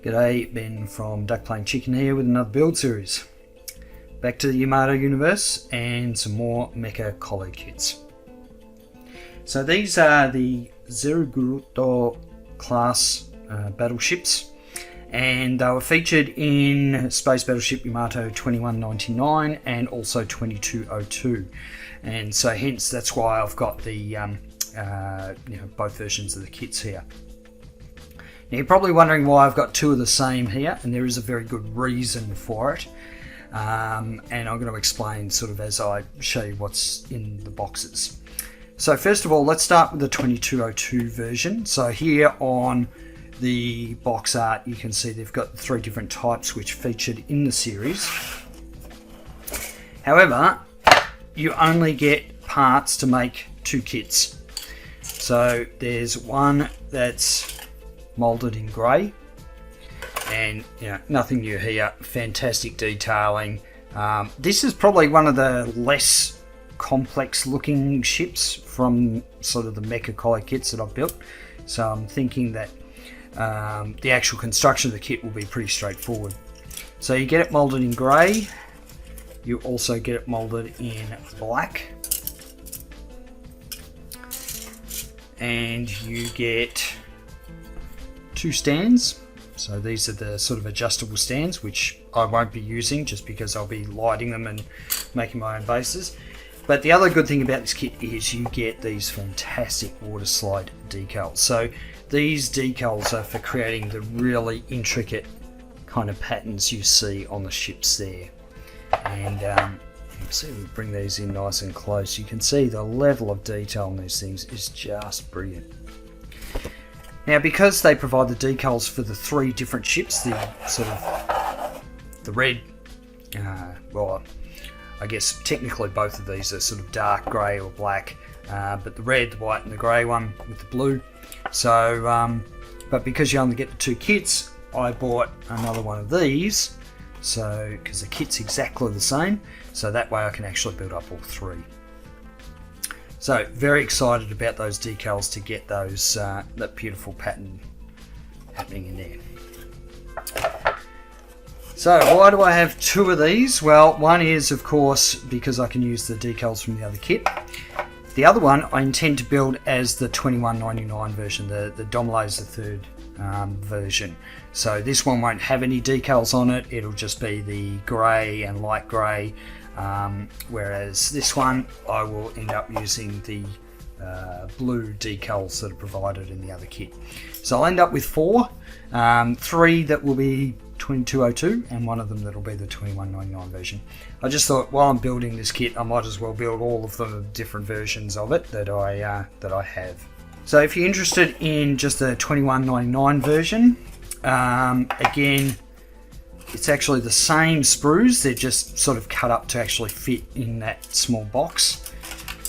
G'day, Ben from Duck Playing Chicken here with another build series. Back to the Yamato universe and some more Mecha Colle kits. So these are the Zeruguto class battleships, and they were featured in Space Battleship Yamato 2199 and also 2202, and so hence that's why I've got the both versions of the kits here. Now you're probably wondering why I've got two of the same here, and there is a very good reason for it, and I'm going to explain sort of as I show you what's in the boxes. So first of all, let's start with the 2202 version. So here on the box art you can see they've got three different types which featured in the series. However, you only get parts to make two kits. So there's one that's molded in grey, and nothing new here, fantastic detailing. This is probably one of the less complex looking ships from sort of the Mecha Colle kits that I've built, so I'm thinking that the actual construction of the kit will be pretty straightforward. So you get it molded in grey, you also get it molded in black, and you get two stands. So these are the sort of adjustable stands, which I won't be using just because I'll be lighting them and making my own bases. But the other good thing about this kit is you get these fantastic water slide decals. So these decals are for creating the really intricate kind of patterns you see on the ships there. And see, we bring these in nice and close. You can see the level of detail on these things is just brilliant. Now, because they provide the decals for the three different ships, the sort of the red, well, I guess technically both of these are sort of dark grey or black, but the red, the white and the grey one with the blue. So, but because you only get the two kits, I bought another one of these, so because the kit's exactly the same, so that way I can actually build up all three. So very excited about those decals to get those that beautiful pattern happening in there. So why do I have two of these? Well, one is of course because I can use the decals from the other kit. The other one I intend to build as the 2199 version, the Domelaze III version. So this one won't have any decals on it, it'll just be the grey and light grey. Whereas this one I will end up using the blue decals that are provided in the other kit. So I'll end up with four, three that will be 2202 and one of them that will be the 2199 version. I just thought while I'm building this kit I might as well build all of the different versions of it that I have. So if you're interested in just the 2199 version, again, it's actually the same sprues, they're just sort of cut up to actually fit in that small box.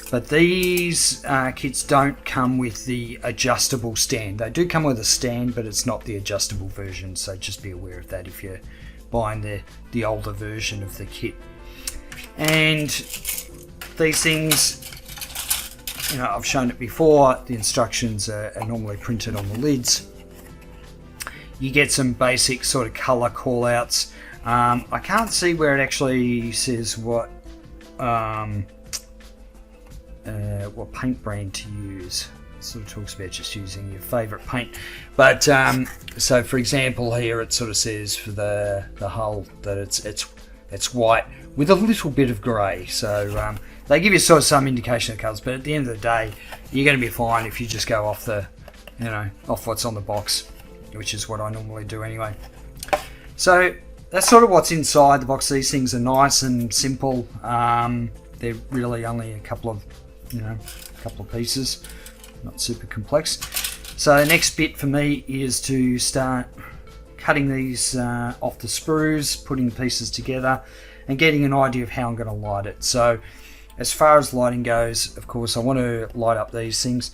But these kits don't come with the adjustable stand. They do come with a stand, but it's not the adjustable version, so just be aware of that if you're buying the older version of the kit. And these things, I've shown it before, the instructions are normally printed on the lids. You get some basic sort of colour call-outs. I can't see where it actually says what paint brand to use. It sort of talks about just using your favourite paint. But so for example here it sort of says for the hull that it's white with a little bit of grey. So they give you sort of some indication of colours, but at the end of the day you're going to be fine if you just go off the off what's on the box, which is what I normally do anyway. So that's sort of what's inside the box. These things are nice and simple. They're really only a couple of pieces, not super complex. So the next bit for me is to start cutting these off the sprues, putting the pieces together and getting an idea of how I'm going to light it. So as far as lighting goes, of course I want to light up these things.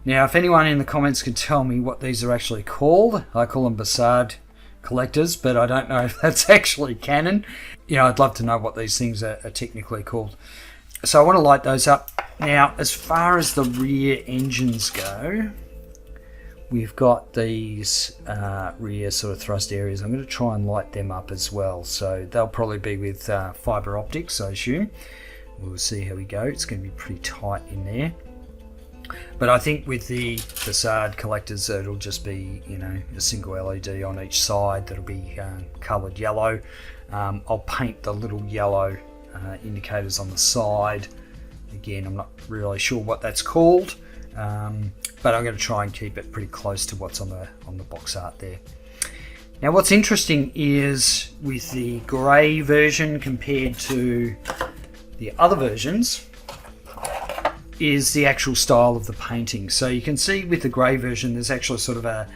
Now if anyone in the comments can tell me what these are actually called, I call them Bassard collectors, but I don't know if that's actually canon. I'd love to know what these things are technically called. So I want to light those up. Now as far as the rear engines go, we've got these rear sort of thrust areas. I'm going to try and light them up as well. So they'll probably be with fibre optics, I assume. We'll see how we go. It's going to be pretty tight in there. But I think with the facade collectors, it'll just be, you know, a single LED on each side that'll be coloured yellow. I'll paint the little yellow indicators on the side. Again, I'm not really sure what that's called, but I'm going to try and keep it pretty close to what's on the box art there. Now, what's interesting is with the grey version compared to the other versions is the actual style of the painting. So you can see with the grey version, there's actually sort of a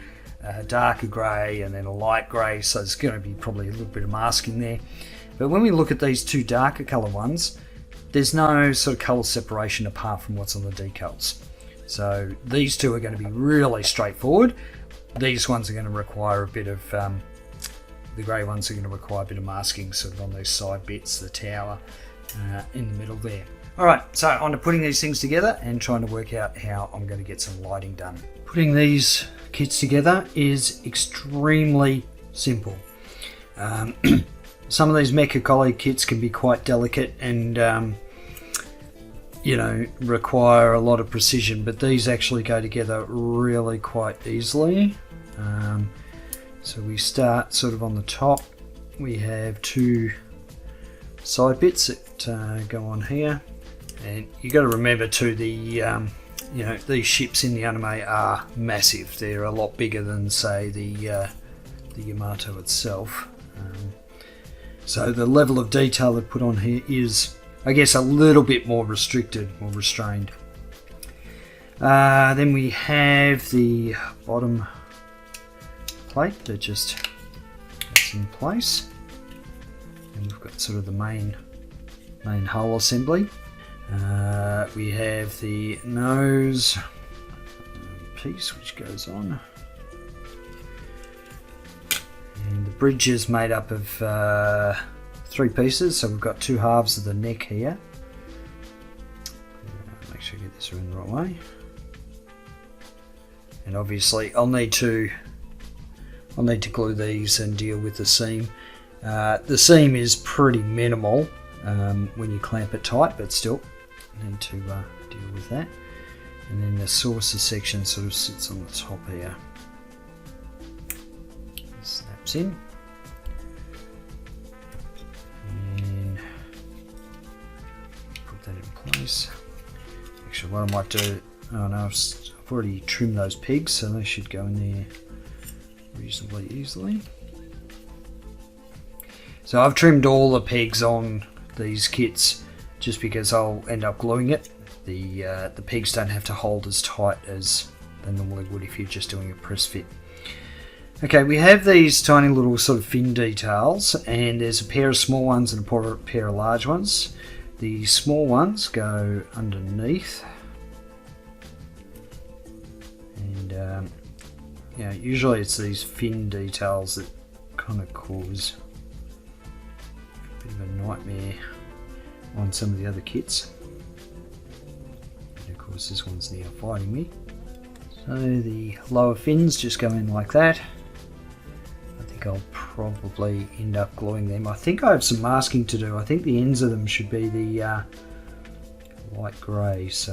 darker grey and then a light grey, so there's going to be probably a little bit of masking there. But when we look at these two darker colour ones, there's no sort of colour separation apart from what's on the decals. So these two are going to be really straightforward. These ones are going to require a bit of, the grey ones are going to require a bit of masking sort of on those side bits, the tower in the middle there. Alright, so on to putting these things together and trying to work out how I'm going to get some lighting done. Putting these kits together is extremely simple. Some of these Mecha Colle kits can be quite delicate and you know, require a lot of precision, but these actually go together really quite easily. So we start sort of on the top. We have two side bits that go on here. And you got to remember too, the you know, these ships in the anime are massive. They're a lot bigger than, say, the Yamato itself. So the level of detail they put on here is, I guess, a little bit more restricted, more restrained. Then we have the bottom plate that just gets in place, and we've got sort of the main hull assembly. We have the nose piece which goes on, and the bridge is made up of 3 pieces, so we've got 2 halves of the neck here. Make sure I get this around the right way, and obviously I'll need to glue these and deal with the seam. The seam is pretty minimal when you clamp it tight, but still need to deal with that. And then the saucer section sort of sits on the top here. Snaps in. And put that in place. Actually, what I might do, oh no, I've already trimmed those pegs, so they should go in there reasonably easily. So I've trimmed all the pegs on these kits just because I'll end up gluing it. The pegs don't have to hold as tight as they normally would if you're just doing a press fit. Okay, we have these tiny little sort of fin details, and there's a pair of small ones and a pair of large ones. The small ones go underneath, and you know, usually it's these fin details that kind of cause a bit of a nightmare on some of the other kits. And of course this one's now fighting me. So the lower fins just go in like that. I think I'll probably end up gluing them. I think I have some masking to do. I think the ends of them should be the light grey, so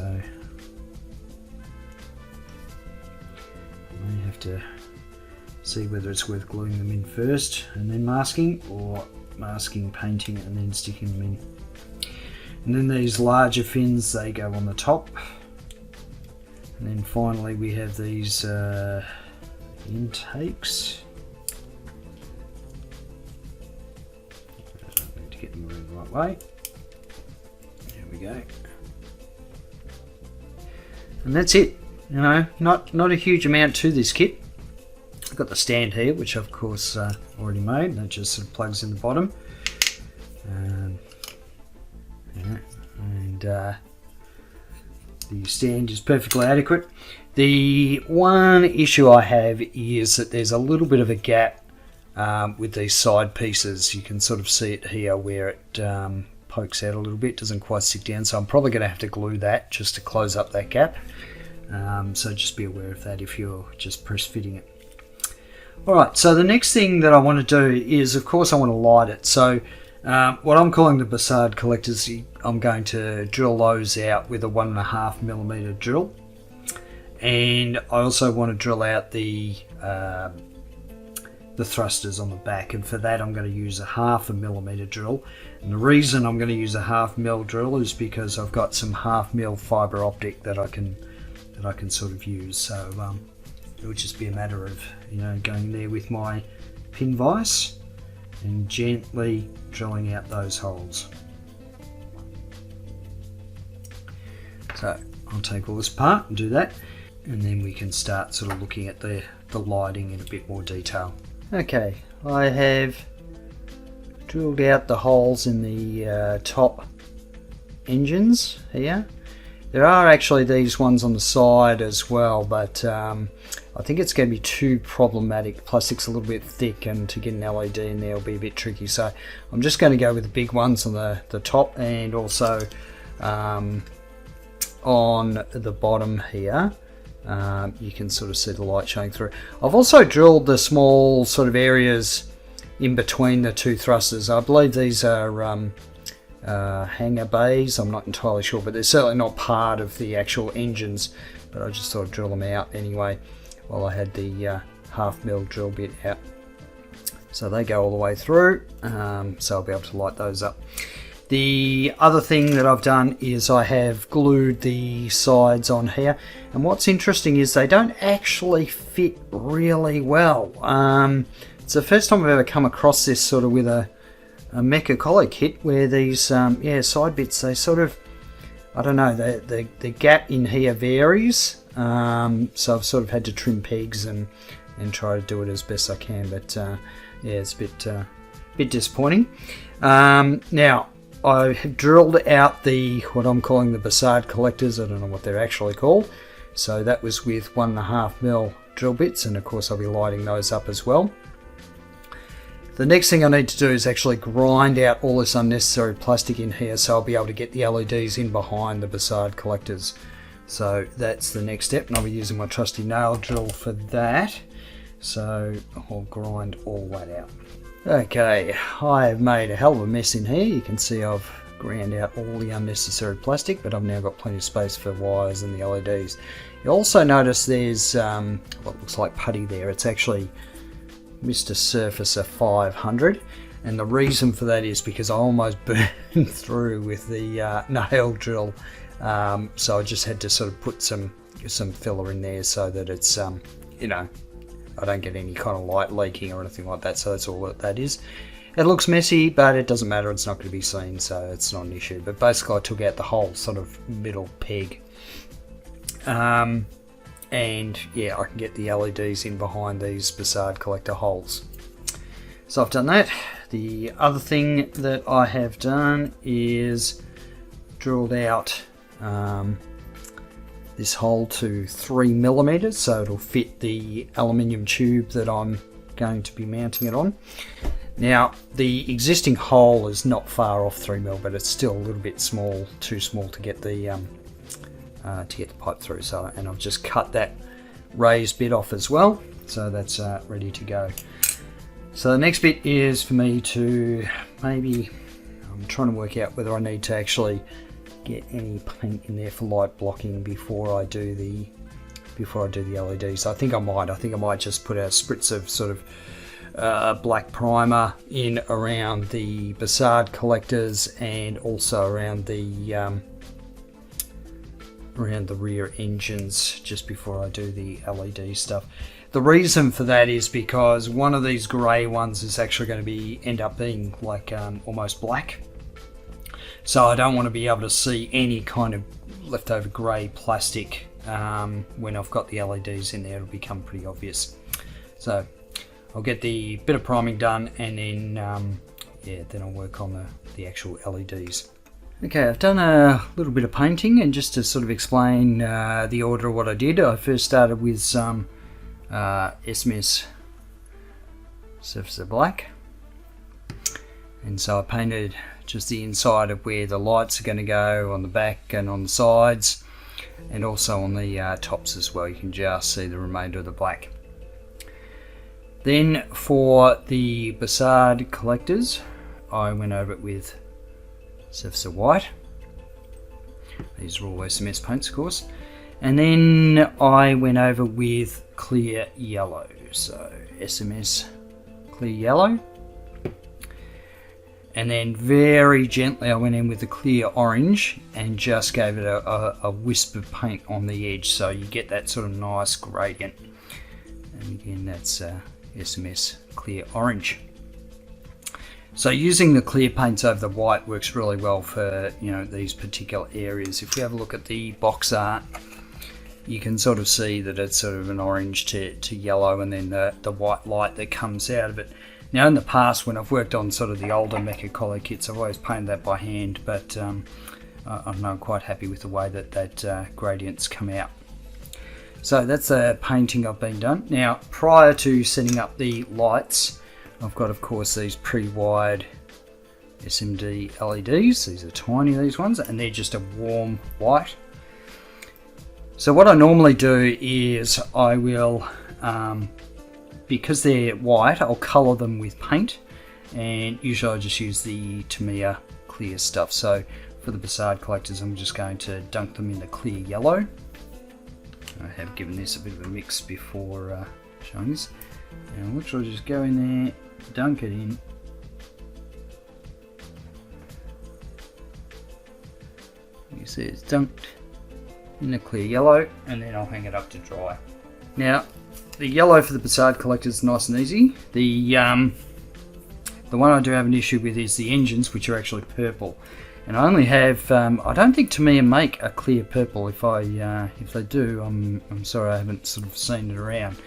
I may have to see whether it's worth gluing them in first and then masking, or masking, painting and then sticking them in. And then these larger fins, they go on the top. And then finally we have these intakes. I need to get them around the right way. There we go. And that's it. You know, not a huge amount to this kit. I've got the stand here, which of course already made. That just sort of plugs in the bottom. Yeah, and the stand is perfectly adequate. The one issue I have is that there's a little bit of a gap with these side pieces. You can sort of see it here where it pokes out a little bit, doesn't quite stick down, so I'm probably going to have to glue that just to close up that gap. So just be aware of that if you're just press fitting it. Alright, so the next thing that I want to do is, of course, I want to light it. So what I'm calling the Bassard collectors, I'm going to drill those out with a 1.5mm drill. And I also want to drill out the thrusters on the back, and for that I'm going to use a 0.5mm drill. And the reason I'm going to use a 0.5mm drill is because I've got some 0.5mm fibre optic that I can sort of use. So it would just be a matter of, going there with my pin vise and gently drilling out those holes. So I'll take all this apart and do that, and then we can start sort of looking at the lighting in a bit more detail. Okay, I have drilled out the holes in the top engines here. There are actually these ones on the side as well, but I think it's going to be too problematic. The plastic's a little bit thick, and to get an LED in there will be a bit tricky. So I'm just going to go with the big ones on the top, and also on the bottom here. You can sort of see the light showing through. I've also drilled the small sort of areas in between the two thrusters. I believe these are hangar bays. I'm not entirely sure, but they're certainly not part of the actual engines, but I just thought I'd drill them out anyway while I had the 0.5mm drill bit out. So they go all the way through, so I'll be able to light those up. The other thing that I've done is I have glued the sides on here, and what's interesting is they don't actually fit really well. It's the first time I've ever come across this sort of with a Mecha Colle kit, where these side bits, they sort of, I don't know, the gap in here varies, so I've sort of had to trim pegs and try to do it as best I can, but it's a bit disappointing. Now I have drilled out what I'm calling the Bassard collectors. I don't know what they're actually called. So that was with 1.5mm drill bits, and of course I'll be lighting those up as well. The next thing I need to do is actually grind out all this unnecessary plastic in here, so I'll be able to get the LEDs in behind the Bassard collectors. So that's the next step, and I'll be using my trusty nail drill for that. So I'll grind all that out. Okay, I have made a hell of a mess in here. You can see I've ground out all the unnecessary plastic, but I've now got plenty of space for wires and the LEDs. You'll also notice there's what looks like putty there. It's actually Mr. Surfacer 500, and the reason for that is because I almost burned through with the nail drill, so I just had to sort of put some filler in there so that it's I don't get any kind of light leaking or anything like that. So that's all that is. It looks messy, but it doesn't matter. It's not going to be seen, so it's not an issue. But basically I took out the whole sort of middle peg, and yeah, I can get the LEDs in behind these Bassard collector holes. So I've done that. The other thing that I have done is drilled out this hole to 3mm, so it'll fit the aluminium tube that I'm going to be mounting it on. Now the existing hole is not far off 3mm, but it's still a little bit small, too small to get the pipe through. So, and I've just cut that raised bit off as well, so that's ready to go. So the next bit is for me to I'm trying to work out whether I need to actually get any paint in there for light blocking before I do the LEDs. I think I might just put a spritz of sort of black primer in around the Bassard collectors, and also around the rear engines just before I do the LED stuff. The reason for that is because one of these grey ones is actually going to end up being like almost black. So I don't want to be able to see any kind of leftover grey plastic when I've got the LEDs in there. It'll become pretty obvious. So I'll get the bit of priming done, and then then I'll work on the actual LEDs. Okay, I've done a little bit of painting, and just to sort of explain the order of what I did, I first started with some SMS Surfacer Black, and so I painted just the inside of where the lights are going to go on the back and on the sides, and also on the tops as well. You can just see the remainder of the black. Then for the Facade collectors, I went over it with surface of white. These are all SMS paints, of course. And then I went over with clear yellow, so SMS clear yellow. And then very gently I went in with the clear orange and just gave it a wisp of paint on the edge, so you get that sort of nice gradient. And again, that's SMS clear orange. So using the clear paints over the white works really well for, you know, these particular areas. If we have a look at the box art, you can sort of see that it's sort of an orange to yellow, and then the white light that comes out of it. Now in the past, when I've worked on sort of the older Mecha Colle kits, I've always painted that by hand, but I'm quite happy with the way that gradients come out. So that's the painting I've been done. Now, prior to setting up the lights, I've got, of course, these pre-wired SMD LEDs. These are tiny, these ones, and they're just a warm white. So what I normally do is I will, because they're white, I'll colour them with paint, and usually I just use the Tamiya clear stuff. So for the Facade collectors, I'm just going to dunk them in the clear yellow. I have given this a bit of a mix before showing this. And literally just go in there, dunk it in. You see it's dunked in the clear yellow, and then I'll hang it up to dry. Now, the yellow for the Facade collector is nice and easy. The one I do have an issue with is the engines, which are actually purple. And I only have, I don't think Tamiya make a clear purple. If they do, I'm sorry, I haven't sort of seen it around.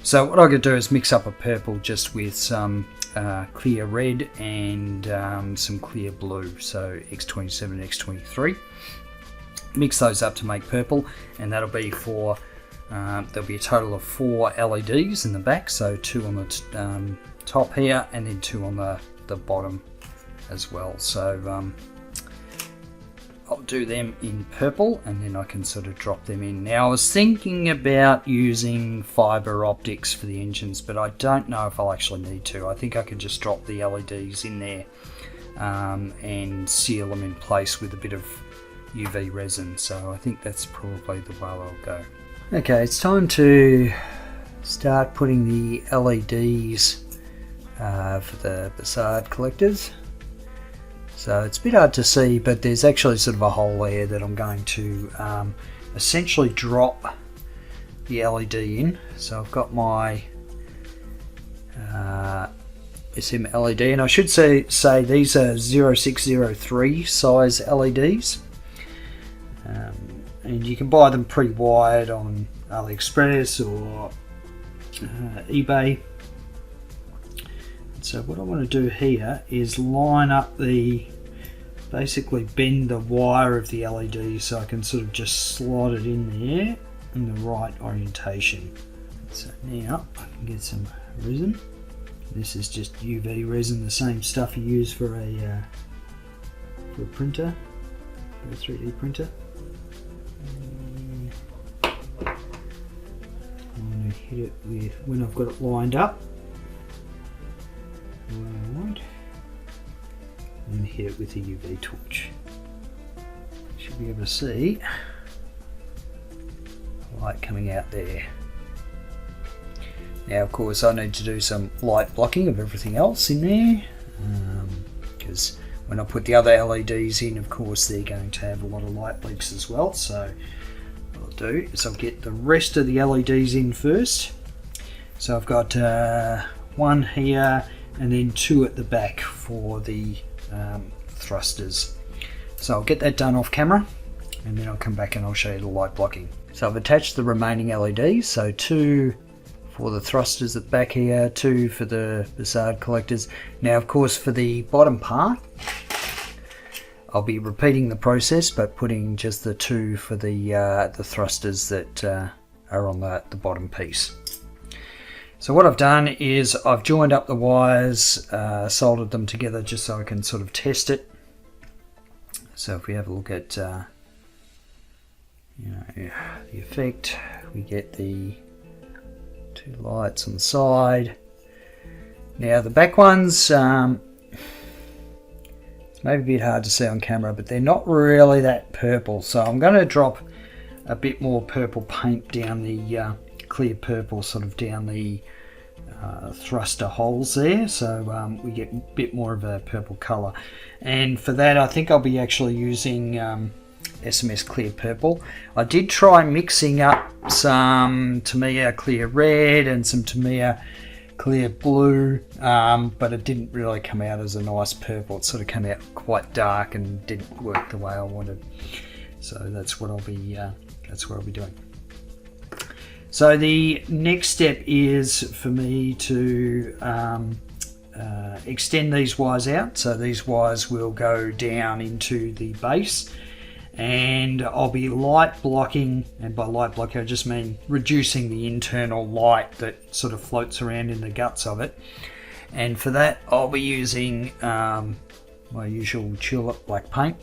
So what I could do is mix up a purple just with some clear red and some clear blue, so X27 and X23. Mix those up to make purple, and that'll be for, there'll be a total of 4 LEDs in the back, so 2 on the top here and then 2 on the bottom as well. So I'll do them in purple, and then I can sort of drop them in. Now I was thinking about using fibre optics for the engines, but I don't know if I'll actually need to. I think I can just drop the LEDs in there and seal them in place with a bit of UV resin. So I think that's probably the way I'll go. Okay, it's time to start putting the LEDs for the Facade collectors. So it's a bit hard to see, but there's actually sort of a hole there that I'm going to essentially drop the LED in. So I've got my SM LED, and I should say these are 0603 size LEDs. And you can buy them pre-wired on AliExpress or eBay. So what I want to do here is line up basically bend the wire of the LED so I can sort of just slot it in there in the right orientation. So now I can get some resin. This is just UV resin, the same stuff you use for a printer, for a 3D printer. I'm going to hit it with, when I've got it lined up, and hit it with a UV torch. Should be able to see the light coming out there. Now of course I need to do some light blocking of everything else in there, because when I put the other LEDs in, of course they're going to have a lot of light leaks as well. So what I'll do is I'll get the rest of the LEDs in first. So I've got 1 here and then 2 at the back for the thrusters. So I'll get that done off camera, and then I'll come back and I'll show you the light blocking. So I've attached the remaining LEDs, so 2 for the thrusters at the back here, 2 for the Facade collectors. Now of course for the bottom part, I'll be repeating the process but putting just the 2 for the thrusters that are on the bottom piece. So what I've done is I've joined up the wires, soldered them together just so I can sort of test it. So if we have a look at the effect, we get the two lights on the side. Now the back ones, it's maybe a bit hard to see on camera, but they're not really that purple, so I'm going to drop a bit more purple paint down the clear purple sort of down the thruster holes there, so we get a bit more of a purple colour. And for that I think I'll be actually using SMS clear purple. I did try mixing up some Tamiya clear red and some Tamiya clear blue, but it didn't really come out as a nice purple. It sort of came out quite dark and didn't work the way I wanted. So that's what I'll be doing. So the next step is for me to extend these wires out. So these wires will go down into the base, and I'll be light blocking, and by light blocking I just mean reducing the internal light that sort of floats around in the guts of it. And for that I'll be using my usual tulip black paint,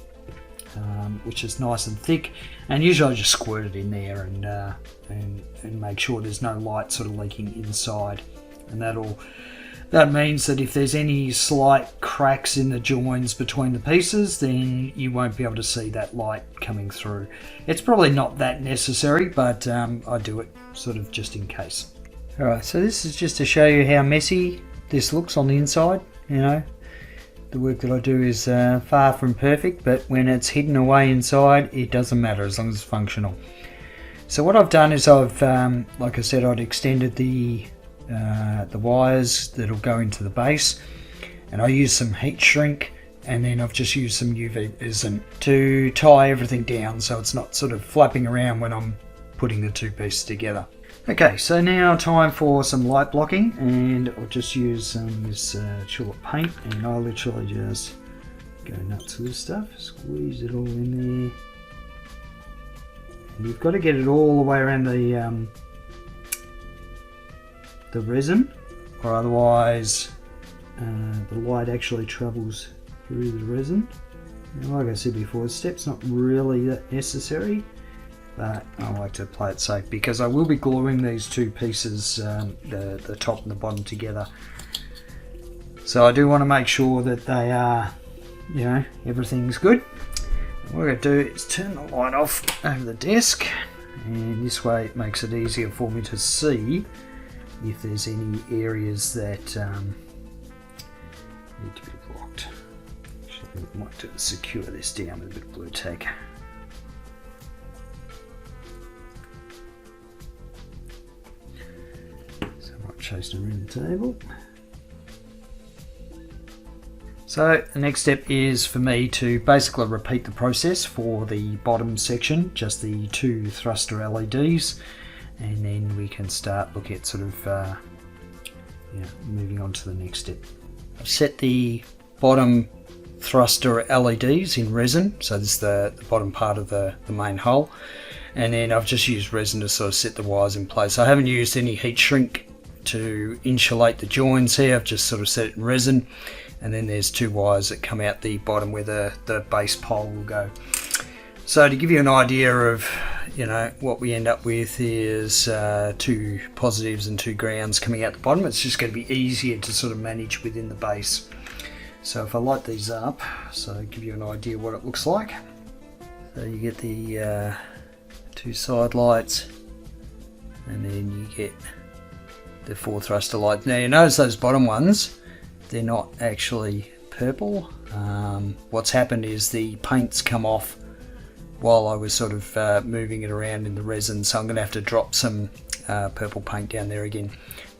which is nice and thick, and usually I just squirt it in there and make sure there's no light sort of leaking inside. And that means that if there's any slight cracks in the joins between the pieces, then you won't be able to see that light coming through. It's probably not that necessary, but I do it sort of just in case. Alright, so this is just to show you how messy this looks on the inside. You know, the work that I do is far from perfect, but when it's hidden away inside, it doesn't matter as long as it's functional. So what I've done is I've, like I said, I'd extended the wires that'll go into the base, and I use some heat shrink, and then I've just used some UV resin to tie everything down so it's not sort of flapping around when I'm putting the two pieces together. Okay, so now time for some light blocking, and I'll just use this tulip paint, and I'll literally just go nuts with this stuff, squeeze it all in there. And you've got to get it all the way around the resin, or otherwise the light actually travels through the resin. Now, like I said before, the step's not really that necessary, but I like to play it safe because I will be gluing these two pieces, the top and the bottom, together. So I do want to make sure that they are, you know, everything's good. And what we're going to do is turn the light off over the desk, and this way it makes it easier for me to see if there's any areas that need to be blocked. Actually, we might secure this down with a bit of blue tack. So I'm not chasing around the table. So the next step is for me to basically repeat the process for the bottom section, just the two thruster LEDs. And then we can start looking at sort of moving on to the next step. I've set the bottom thruster LEDs in resin, so this is the bottom part of the main hull, and then I've just used resin to sort of set the wires in place. I haven't used any heat shrink to insulate the joins here, I've just sort of set it in resin, and then there's two wires that come out the bottom where the base pole will go. So to give you an idea of, you know, what we end up with is two positives and two grounds coming out the bottom. It's just going to be easier to sort of manage within the base. So if I light these up, so give you an idea what it looks like. So you get the two side lights, and then you get the four thruster lights. Now you notice those bottom ones, they're not actually purple. What's happened is the paint's come off while I was sort of moving it around in the resin, so I'm going to have to drop some purple paint down there again.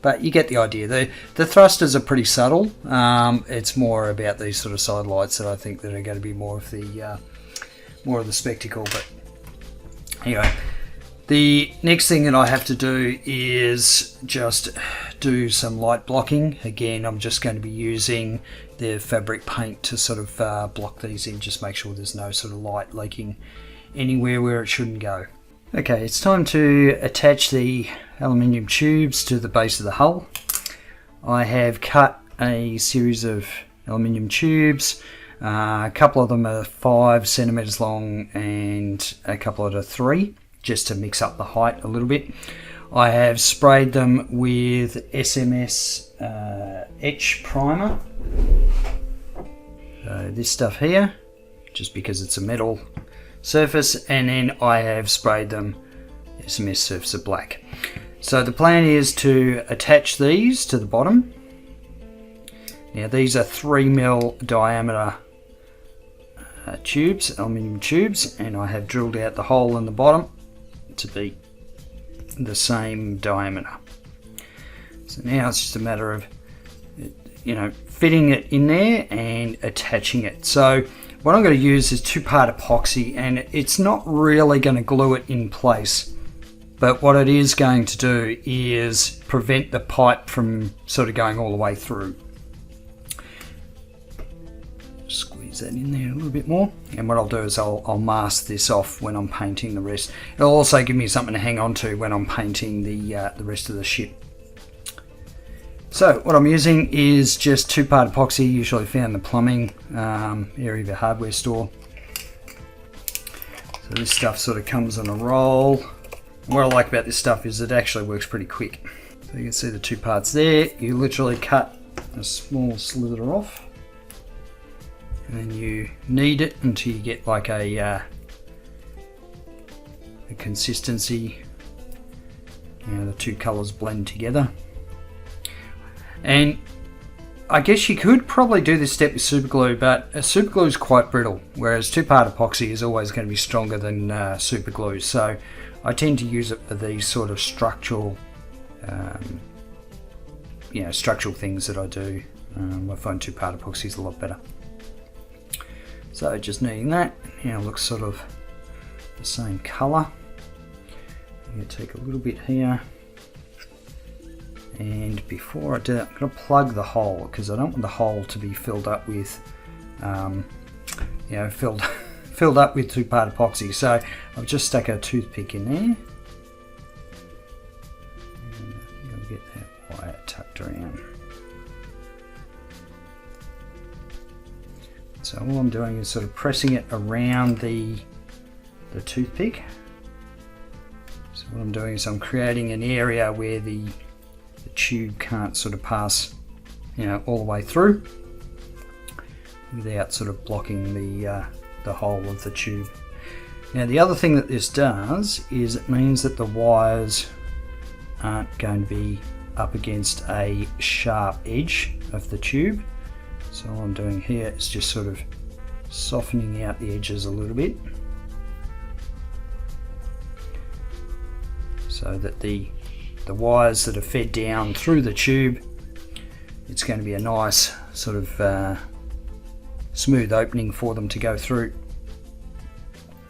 But you get the idea. The thrusters are pretty subtle. It's more about these sort of side lights that I think that are going to be more of the spectacle. But anyway, the next thing that I have to do is just do some light blocking. Again, I'm just going to be using the fabric paint to sort of block these in, just make sure there's no sort of light leaking anywhere where it shouldn't go. Okay, it's time to attach the aluminium tubes to the base of the hull. I have cut a series of aluminium tubes. A couple of them are 5 centimeters long and a couple of them are 3. just to mix up the height a little bit. I have sprayed them with SMS etch primer. So this stuff here, just because it's a metal surface, and then I have sprayed them SMS Surfacer Black. So the plan is to attach these to the bottom. Now these are 3mm diameter tubes, aluminium tubes, and I have drilled out the hole in the bottom to be the same diameter. So now it's just a matter of, you know, fitting it in there and attaching it. So what I'm going to use is 2-part epoxy, and it's not really going to glue it in place, but what it is going to do is prevent the pipe from sort of going all the way through. Squeeze that in there a little bit more, and what I'll do is I'll mask this off when I'm painting the rest. It'll also give me something to hang on to when I'm painting the rest of the ship. So what I'm using is just 2-part epoxy, usually found in the plumbing area of a hardware store. So this stuff sort of comes on a roll. What I like about this stuff is it actually works pretty quick. So you can see the 2 parts there. You literally cut a small slither off, and then you knead it until you get like a consistency. You know, the 2 colours blend together. And I guess you could probably do this step with super glue, but super glue is quite brittle, whereas 2-part epoxy is always going to be stronger than super glue. So I tend to use it for these sort of structural, structural things that I do. I find 2-part epoxy is a lot better. So just kneading that, now it looks sort of the same colour. I'm going to take a little bit here, and before I do that, I'm going to plug the hole, because I don't want the hole to be filled up with, filled up with 2-part epoxy. So I've just stuck a toothpick in there, and I'll get that wire tucked around. So all I'm doing is sort of pressing it around the toothpick. So what I'm doing is I'm creating an area where the tube can't sort of pass, you know, all the way through without sort of blocking the hole of the tube. Now the other thing that this does is it means that the wires aren't going to be up against a sharp edge of the tube. So all I'm doing here is just sort of softening out the edges a little bit, so that the wires that are fed down through the tube, it's going to be a nice sort of smooth opening for them to go through.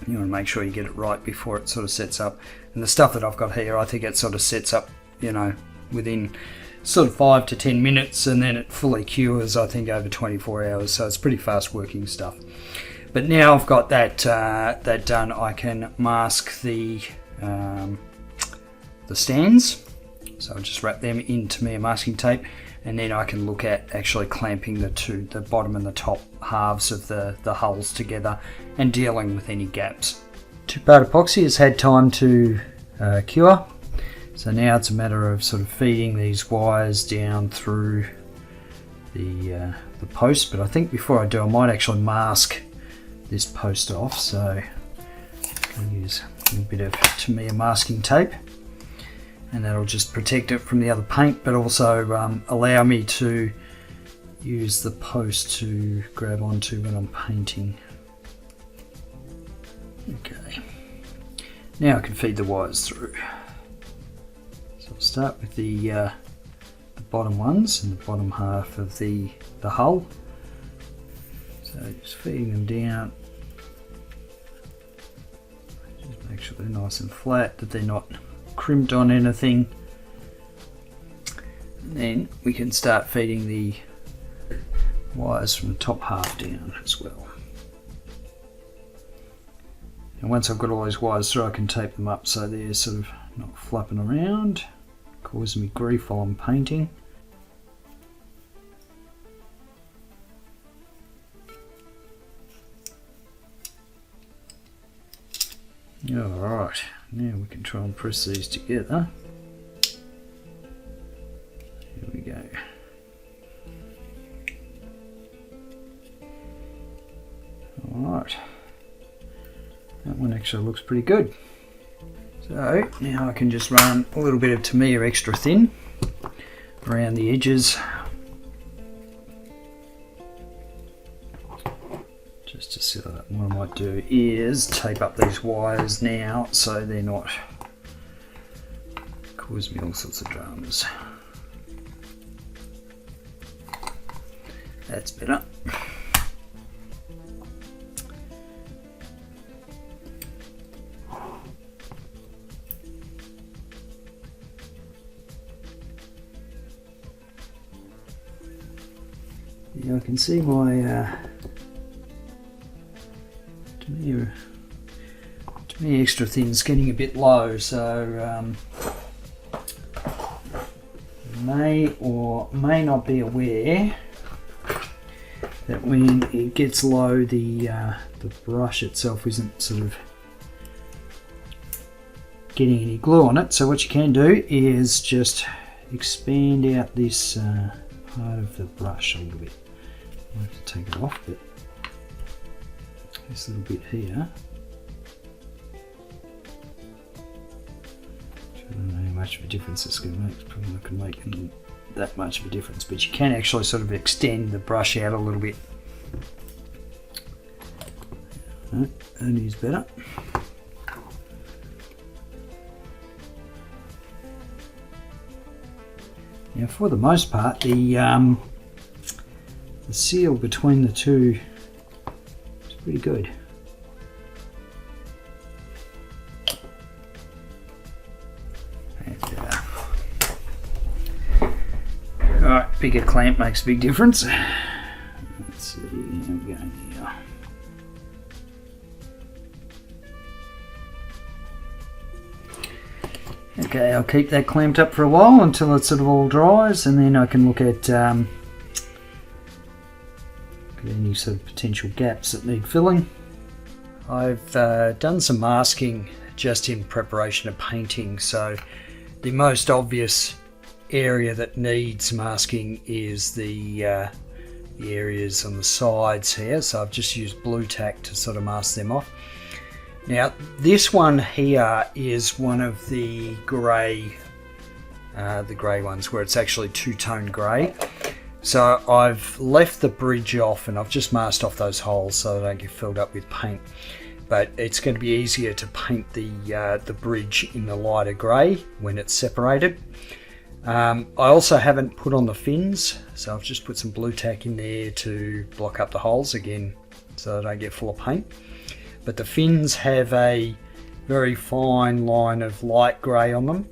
You want to make sure you get it right before it sort of sets up. And the stuff that I've got here, I think it sort of sets up, you know, within sort of 5 to 10 minutes, and then it fully cures, I think, over 24 hours. So it's pretty fast working stuff. But now I've got that done, I can mask the stands. So I'll just wrap them into my masking tape, and then I can look at actually clamping the bottom and the top halves of the hulls together and dealing with any gaps. 2-part epoxy has had time to cure, so now it's a matter of sort of feeding these wires down through the post. But I think before I do, I might actually mask this post off, so I'll use a bit of Tamiya masking tape, and that'll just protect it from the other paint, but also allow me to use the post to grab onto when I'm painting. Okay, now I can feed the wires through. So I'll start with the bottom ones and the bottom half of the hull. So just feeding them down. Just make sure they're nice and flat, that they're not crimped on anything. And then we can start feeding the wires from the top half down as well. And once I've got all those wires through, I can tape them up so they're sort of not flapping around, causing me grief while I'm painting. Alright, now we can try and press these together. Here we go. Alright, that one actually looks pretty good. So now I can just run a little bit of Tamiya extra thin around the edges, just to seal it up. What I might do is tape up these wires now so they're not causing me all sorts of dramas. That's better. Yeah, I can see my Tamiya extra thin's getting a bit low, so you may or may not be aware that when it gets low, the brush itself isn't sort of getting any glue on it. So what you can do is just expand out this part of the brush a little bit. I have to take it off, but this little bit here, I don't know how much of a difference it's going to make. It's probably not going to make that much of a difference, but you can actually sort of extend the brush out a little bit. That is better. Now, for the most part, the seal between the two is pretty good. Alright, bigger clamp makes a big difference. Let's see, how we go here. Okay, I'll keep that clamped up for a while until it sort of all dries, and then I can look at any sort of potential gaps that need filling. I've done some masking just in preparation of painting, so the most obvious area that needs masking is the areas on the sides here, so I've just used blue tack to sort of mask them off. Now this one here is one of the grey ones where it's actually two-tone grey. So I've left the bridge off and I've just masked off those holes so they don't get filled up with paint. But it's going to be easier to paint the bridge in the lighter grey when it's separated. I also haven't put on the fins, so I've just put some blue tack in there to block up the holes again so they don't get full of paint. But the fins have a very fine line of light grey on them,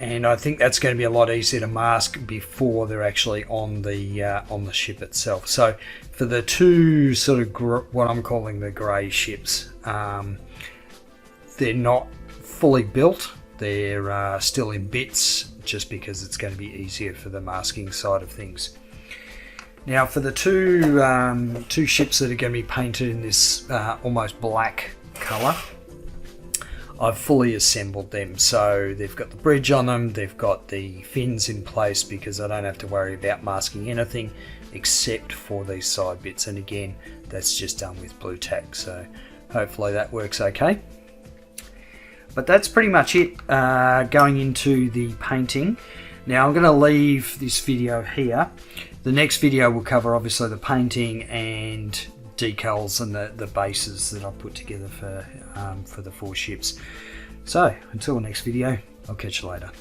and I think that's going to be a lot easier to mask before they're actually on the ship itself. So for the two sort of what I'm calling the grey ships, they're not fully built. They're still in bits, just because it's going to be easier for the masking side of things. Now for the two ships that are going to be painted in this almost black colour, I've fully assembled them. So they've got the bridge on them, they've got the fins in place because I don't have to worry about masking anything except for these side bits, and again that's just done with blue tack, so hopefully that works okay. But that's pretty much it going into the painting. Now I'm going to leave this video here. The next video will cover obviously the painting and decals and the bases that I've put together for the four ships. So until the next video, I'll catch you later.